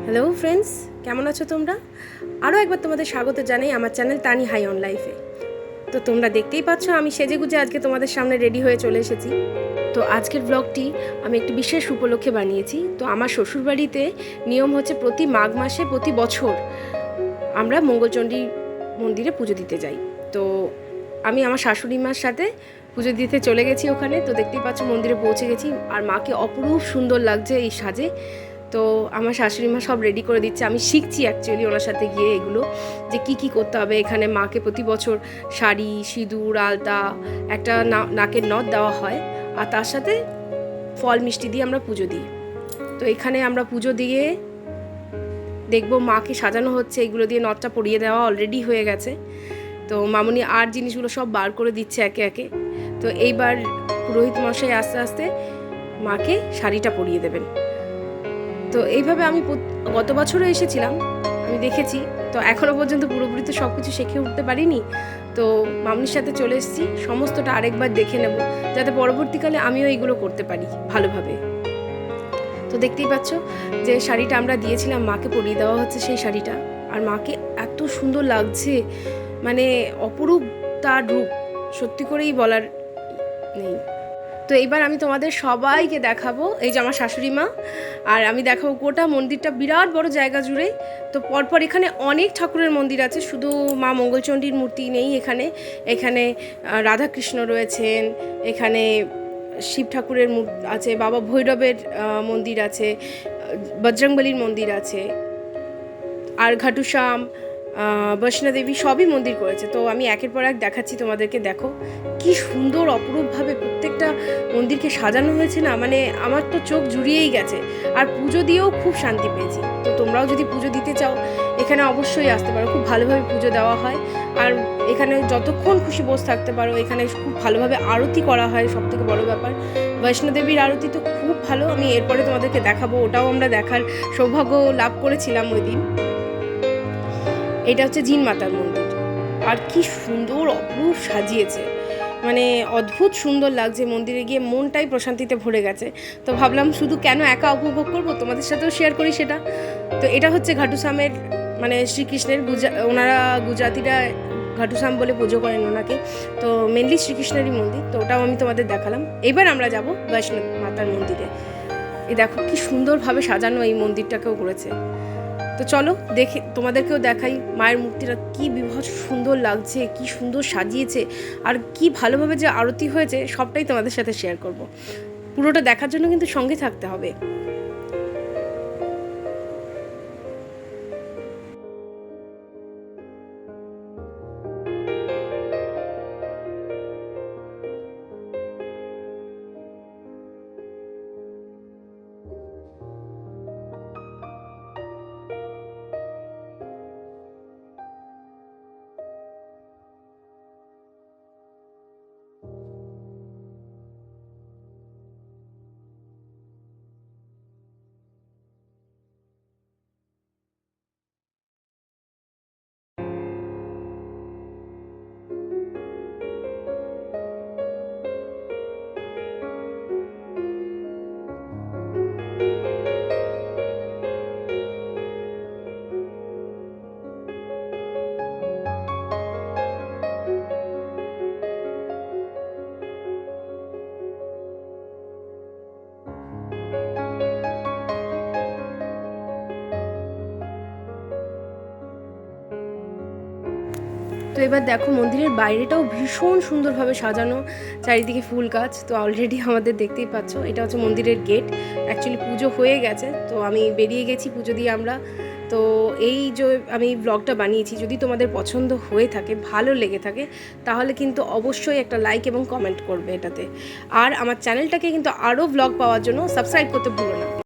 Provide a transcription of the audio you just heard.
Hello friends, কেমন আছো তোমরা? আরও একবার তোমাদের স্বাগত জানাই আমার চ্যানেল তানি হাই অন লাইফে। তো তোমরা দেখতেই পাচ্ছ আমি সেজেগুজে আজকে তোমাদের সামনে রেডি হয়ে চলে এসেছি। তো আজকের ব্লগটি আমি একটি বিশেষ উপলক্ষে বানিয়েছি। তো আমার শ্বশুরবাড়িতে নিয়ম হচ্ছে প্রতি মাঘ মাসে প্রতি বছর আমরা মঙ্গলচণ্ডী মন্দিরে পুজো দিতে যাই। তো আমি আমার শাশুড়ি মার সাথে পুজো দিতে চলে গেছি ওখানে। তো দেখতেই পাচ্ছ মন্দিরে পৌঁছে গেছি, আর মাকে অপরূপ সুন্দর লাগছে এই সাজে। তো আমার শাশুড়ি মা সব রেডি করে দিচ্ছে, আমি শিখছি অ্যাকচুয়ালি ওনার সাথে গিয়ে এগুলো যে কি করতে হবে। এখানে মাকে প্রতি বছর শাড়ি, সিঁদুর, আলতা, একটা নাকের নথ দেওয়া হয়, আর তার সাথে ফল মিষ্টি দিয়ে আমরা পুজো দিই। তো এখানে আমরা পুজো দিয়ে দেখবো মাকে সাজানো হচ্ছে, এগুলো দিয়ে নথটা পরিয়ে দেওয়া অলরেডি হয়ে গেছে। তো মামুনি আর জিনিসগুলো সব বার করে দিচ্ছে একে একে। তো এইবার পুরোহিত মশাই আস্তে আস্তে মাকে শাড়িটা পরিয়ে দেবেন। তো এইভাবে আমি গত বছরও এসেছিলাম, আমি দেখেছি। তো এখনও পর্যন্ত পুরোপুরি তো সব কিছু শিখে উঠতে পারিনি। তো মামনির সাথে চলে এসেছি সমস্তটা আরেকবার দেখে নেব, যাতে পরবর্তীকালে আমিও এইগুলো করতে পারি ভালোভাবে। তো দেখতেই পাচ্ছ যে শাড়িটা আমরা দিয়েছিলাম মাকে পরিয়ে দেওয়া হচ্ছে সেই শাড়িটা, আর মাকে এত সুন্দর লাগছে, মানে অপরূপ তার রূপ, সত্যি করেই বলার নেই। তো এইবার আমি তোমাদের সবাইকে দেখাবো, এই যে আমার শাশুড়ি মা, আর আমি দেখাবো গোটা মন্দিরটা, বিরাট বড় জায়গা জুড়ে। তো পরপর এখানে অনেক ঠাকুরের মন্দির আছে, শুধু মা মঙ্গলচণ্ডীর মূর্তি নেই এখানে। এখানে রাধাকৃষ্ণ রয়েছেন, এখানে শিব ঠাকুরের আছে, বাবা ভৈরবের মন্দির আছে, বজরংবলীর মন্দির আছে, আর ঘাটুশ্যাম, বৈষ্ণোদেবী সবই মন্দির করেছে। তো আমি একের পর এক দেখাচ্ছি তোমাদেরকে। দেখো কি সুন্দর অপরূপভাবে প্রত্যেকটা মন্দিরকে সাজানো হয়েছে না, মানে আমার তো চোখ জুড়িয়েই গেছে। আর পুজো দিয়েও খুব শান্তি পেয়েছি। তো তোমরাও যদি পুজো দিতে চাও এখানে অবশ্যই আসতে পারো, খুব ভালোভাবে পুজো দেওয়া হয়। আর এখানে যতক্ষণ খুশি বসে থাকতে পারো, এখানে খুব ভালোভাবে আরতি করা হয়, সব থেকে বড়ো ব্যাপার। বৈষ্ণোদেবীর আরতি তো খুব ভালো, আমি এরপরে তোমাদেরকে দেখাবো, ওটাও আমরা দেখার সৌভাগ্য লাভ করেছিলাম ওই দিন। এটা হচ্ছে জিন মাতার মন্দির, আর কি সুন্দর অপরূপ সাজিয়েছে, মানে অদ্ভুত সুন্দর লাগছে। মন্দিরে গিয়ে মনটাই প্রশান্তিতে ভরে গেছে। তো ভাবলাম শুধু কেন একা উপভোগ করবো, তোমাদের সাথেও শেয়ার করি সেটা। তো এটা হচ্ছে ঘাটুশ্যামের, মানে শ্রীকৃষ্ণের, ওনারা গুজরাতিরা ঘাটুশ্যাম বলে পুজো করেন ওনাকে। তো মেনলি শ্রীকৃষ্ণেরই মন্দির, তো ওটাও আমি তোমাদের দেখালাম। এবার আমরা যাব বৈষ্ণব মাতার মন্দিরে। এই দেখো কি সুন্দরভাবে সাজানো এই মন্দিরটাকেও করেছে। তো চলো দেখে তোমাদেরকেও দেখাই মায়ের মূর্তিটা কি বিভৎস সুন্দর লাগছে, কি সুন্দর সাজিয়েছে, আর কি ভালোভাবে যে আরতি হয়েছে সবটাই তোমাদের সাথে শেয়ার করব। পুরোটা দেখার জন্য কিন্তু সঙ্গে থাকতে হবে। তো এবার দেখো মন্দিরের বাইরেটাও ভীষণ সুন্দরভাবে সাজানো, চারিদিকে ফুল গাছ। তো অলরেডি আমাদের দেখতেই পাচ্ছ এটা হচ্ছে মন্দিরের গেট। অ্যাকচুয়ালি পুজো হয়ে গেছে, তো আমি বেরিয়ে গেছি পুজো দিয়ে আমরা। তো এই যে আমি ব্লগটা বানিয়েছি, যদি তোমাদের পছন্দ হয়ে থাকে, ভালো লেগে থাকে, তাহলে কিন্তু অবশ্যই একটা লাইক এবং কমেন্ট করবে এটাতে। আর আমার চ্যানেলটাকে কিন্তু আরও ব্লগ পাওয়ার জন্য সাবস্ক্রাইব করতে ভুলো না।